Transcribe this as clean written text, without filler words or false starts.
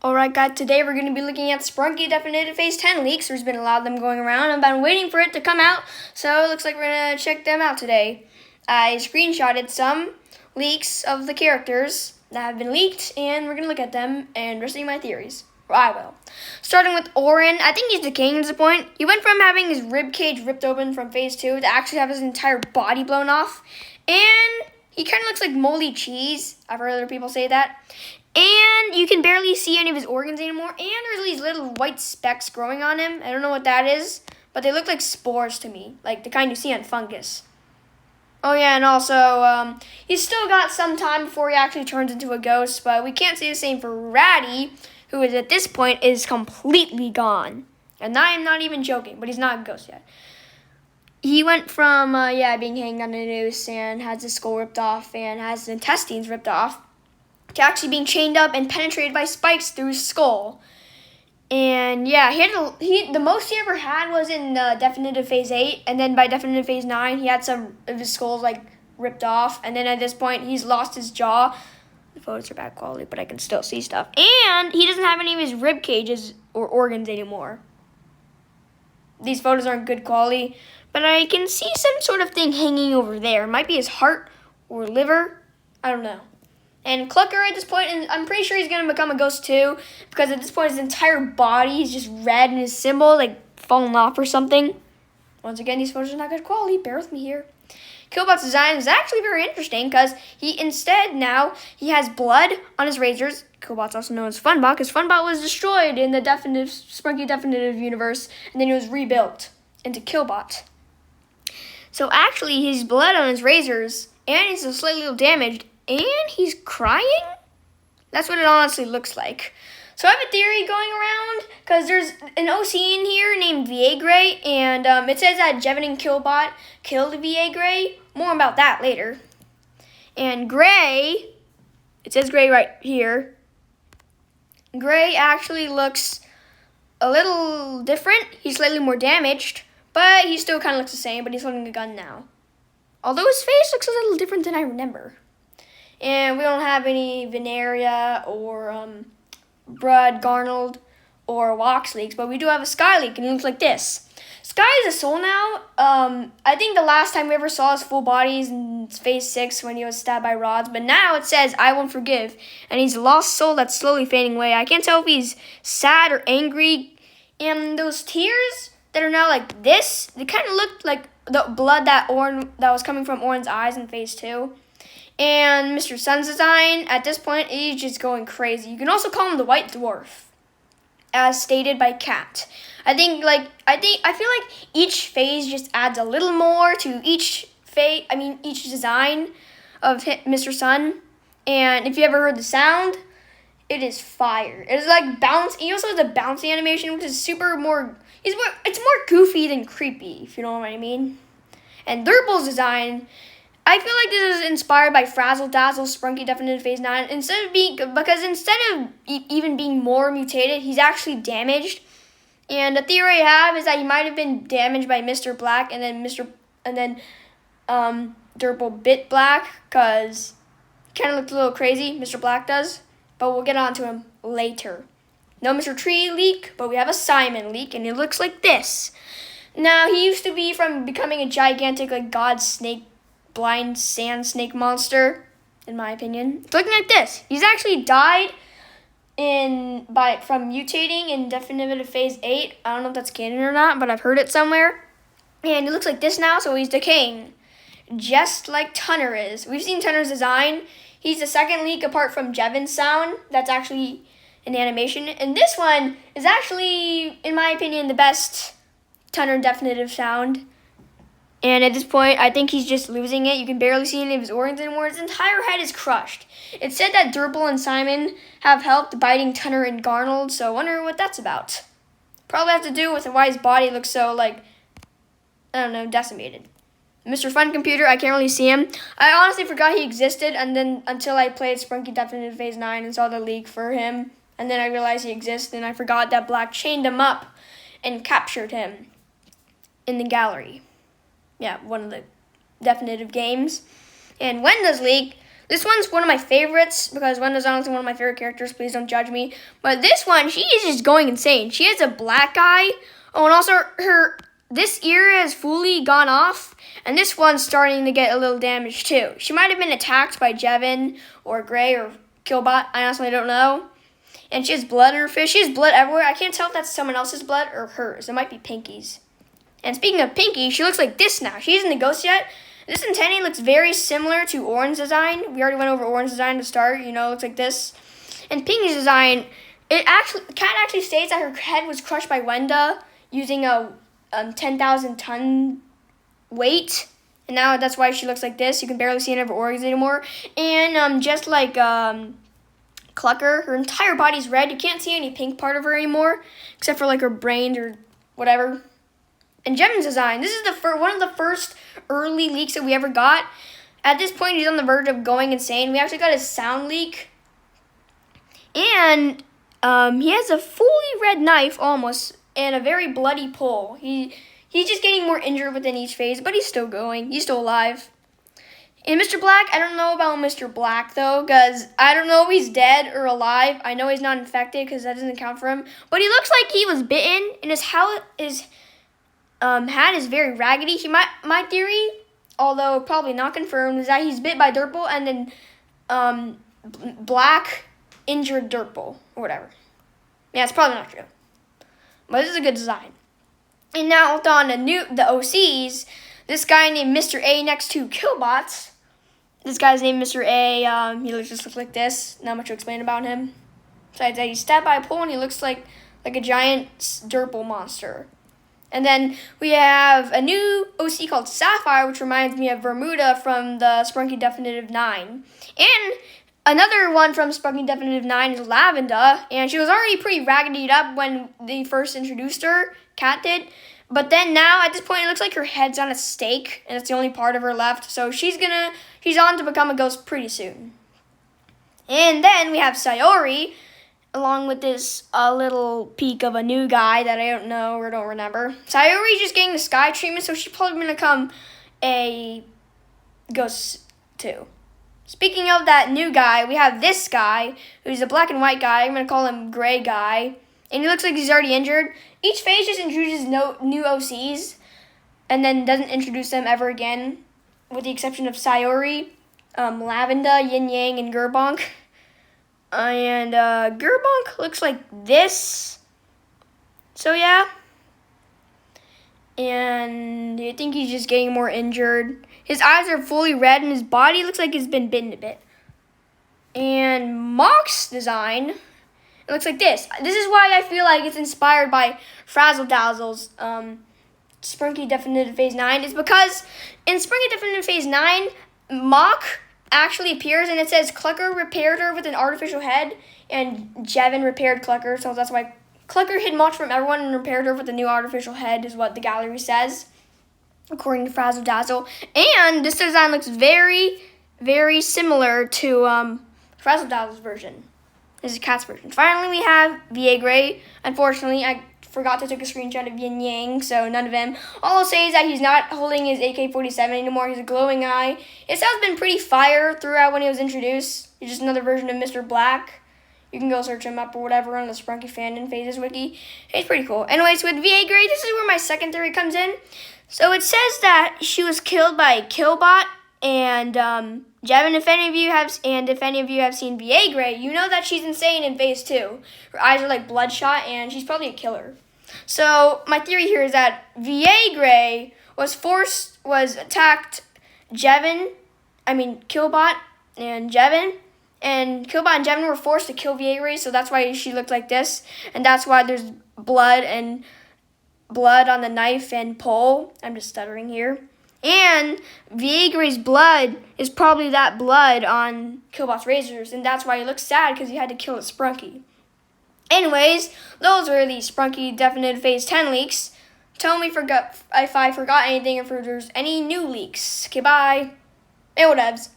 Alright guys, today we're going to be looking at Sprunki Definitive Phase 10 leaks. There's been a lot of them going around. I've been waiting for it to come out, so it looks like we're going to check them out today. I screenshotted some leaks of the characters that have been leaked, and we're going to look at them and receive my theories. Or I will. Starting with Orin, I think he's decaying at this point. He went from having his rib cage ripped open from Phase 2 to actually have his entire body blown off. And he kind of looks like moldy cheese. I've heard other people say that. And you can barely see any of his organs anymore. And there's these little white specks growing on him. I don't know what that is, but they look like spores to me, like the kind you see on fungus. Oh yeah, and also, he's still got some time before he actually turns into a ghost, but we can't say the same for Ratty, who is at this point is completely gone. And I am not even joking, but he's not a ghost yet. He went from, being hanged on a noose and has his skull ripped off and has his intestines ripped off, to actually being chained up and penetrated by spikes through his skull. And yeah, the most he ever had was in Definitive Phase 8, and then by Definitive Phase 9, he had some of his skulls like ripped off, and then at this point, he's lost his jaw. The photos are bad quality, but I can still see stuff. And he doesn't have any of his rib cages or organs anymore. These photos aren't good quality, but I can see some sort of thing hanging over there. It might be his heart or liver. I don't know. And Clucker at this point, and I'm pretty sure he's going to become a ghost too, because at this point his entire body is just red and his symbol like falling off or something. Once again, these photos are not good quality. Bear with me here. Killbot's design is actually very interesting because he has blood on his razors. Killbot's also known as Funbot because Funbot was destroyed in the Sprunki Definitive universe, and then he was rebuilt into Killbot. So actually, he's blood on his razors, and he's slightly little damaged, and he's crying? That's what it honestly looks like. So I have a theory going around, because there's an OC in here named Vie Gray, and it says that Jevan and Killbot killed Vie Gray. More about that later. And Gray, it says Gray right here. Gray actually looks a little different. He's slightly more damaged, but he still kind of looks the same, but he's holding a gun now. Although his face looks a little different than I remember. And we don't have any Veneria or Brud, Garnold, or Wax leaks, but we do have a Skylake, and he looks like this. Sky is a soul now. I think the last time we ever saw his full body is in Phase 6 when he was stabbed by rods, but now it says, I won't forgive, and he's a lost soul that's slowly fading away. I can't tell if he's sad or angry, and those tears that are now like this, they kind of looked like the blood that was coming from Orin's eyes in Phase 2. And Mr. Sun's design, at this point, he's just going crazy. You can also call him the White Dwarf, as stated by Cat. I feel like each phase just adds a little more to each design of Mr. Sun. And if you ever heard the sound, it is fire. It is like bounce. He also has a bouncy animation, which is it's more goofy than creepy, if you know what I mean. And Durbull's design, I feel like this is inspired by Frazzle Dazzle Sprunki Definitive Phase 9. Instead of even being more mutated, he's actually damaged. And the theory I have is that he might have been damaged by Mr. Black, and then Durbull bit Black, because he kind of looked a little crazy, Mr. Black does. But we'll get on to him later. No Mr. Tree leak, but we have a Simon leak, and it looks like this. Now, he used to be from becoming a gigantic, like, god snake, blind sand snake monster, in my opinion. It's looking like this. He's actually died from mutating in Definitive Phase 8. I don't know if that's canon or not, but I've heard it somewhere. And it looks like this now, so he's decaying, just like Tunner is. We've seen Tunner's design. He's the second leak apart from Jevan's sound. That's actually an animation. And this one is actually, in my opinion, the best Tunner definitive sound. And at this point, I think he's just losing it. You can barely see any of his organs anymore. His entire head is crushed. It's said that Durbull and Simon have helped biting Tunner and Garnold, so I wonder what that's about. Probably has to do with why his body looks so, decimated. Mr. Fun Computer, I can't really see him. I honestly forgot he existed, and then until I played Sprunki Definitive Phase 9 and saw the leak for him, and then I realized he existed, and I forgot that Black chained him up and captured him in the gallery. Yeah, one of the definitive games. And Wenda's leak This one's one of my favorites because Wend is honestly one of my favorite characters. Please don't judge me. But this one, she is just going insane. She has a black eye. Oh, and also this ear has fully gone off. And this one's starting to get a little damaged too. She might have been attacked by Jeem or Gray or Killbot. I honestly don't know. And she has blood in her face. She has blood everywhere. I can't tell if that's someone else's blood or hers. It might be Pinky's. And speaking of Pinky, she looks like this now. She isn't the ghost yet. This antennae looks very similar to Orin's design. We already went over Orin's design to start. You know, it looks like this. And Pinky's design, cat actually states that her head was crushed by Wenda using a 10,000 ton weight. And now that's why she looks like this. You can barely see any of her organs anymore. And just like Clucker, her entire body's red. You can't see any pink part of her anymore, except for like her brain or whatever. And Jeem's design, this is one of the first early leaks that we ever got. At this point, he's on the verge of going insane. We actually got his sound leak. And he has a fully red knife, almost, and a very bloody pole. He's just getting more injured within each phase, but he's still going. He's still alive. And Mr. Black, I don't know about Mr. Black, though, because I don't know if he's dead or alive. I know he's not infected, because that doesn't count for him. But he looks like he was bitten, and his hat is very raggedy. My theory, although probably not confirmed, is that he's bit by Durbull, and then Black injured Durbull, or whatever. Yeah, it's probably not true. But this is a good design. And now on the OCs, this guy named Mr. A next to Killbots. This guy's named Mr. A. He just looks like this. Not much to explain about him. Besides that, he's stabbed by a pole and he looks like a giant Durbull monster. And then we have a new OC called Sapphire, which reminds me of Bermuda from the Sprunki Definitive 9. And another one from Sprunki Definitive 9 is Lavender, and she was already pretty raggedied up when they first introduced her, Cat did. But then now, at this point, it looks like her head's on a stake, and it's the only part of her left. So she's on to become a ghost pretty soon. And then we have Scori, along with this little peek of a new guy that I don't know or don't remember. Scori's just getting the sky treatment, so she's probably going to become a ghost too. Speaking of that new guy, we have this guy, who's a black and white guy. I'm going to call him Greyguy. And he looks like he's already injured. Each phase just introduces new OCs, and then doesn't introduce them ever again, with the exception of Scori, Lavender, Yin Yang, and Gerbunk. And Gerbunk looks like this. So yeah. And I think he's just getting more injured. His eyes are fully red, and his body looks like it's been bitten a bit. And Mock's design, it looks like this. This is why I feel like it's inspired by Frazzle Dazzle's Sprunki Definitive Phase 9. Is because in Sprunki Definitive Phase 9, Mock actually appears, and it says Clucker repaired her with an artificial head, and Jeem repaired Clucker, so that's why Clucker hid Mock from everyone and repaired her with a new artificial head, is what the gallery says, according to Frazzle Dazzle. And this design looks very, very similar to Frazzle Dazzle's version. This is Cat's version. Finally, we have Vie Gray. Unfortunately, I forgot to take a screenshot of Yin Yang, so none of him. All I'll say is that he's not holding his AK-47 anymore. He's a glowing eye. His style's been pretty fire throughout when he was introduced. He's just another version of Mr. Black. You can go search him up or whatever on the Sprunki Fandom Phases wiki. It's pretty cool. Anyways, with Vie Gray, this is where my second theory comes in. So it says that she was killed by Killbot and Jeem. If any of you have seen Vie Gray, you know that she's insane in Phase 2. Her eyes are like bloodshot, and she's probably a killer. So my theory here is that Vie Gray attacked Killbot and Jeem. And Killbot and Jeem were forced to kill Vie Gray, so that's why she looked like this. And that's why there's blood on the knife and pole. I'm just stuttering here. And Vie Gray's blood is probably that blood on Killbot's razors, and that's why he looks sad, because he had to kill a Sprunki. Anyways, those were the Sprunki Definitive Phase 10 leaks. Tell me if I forgot anything, if there's any new leaks. Okay, bye. And whatevs.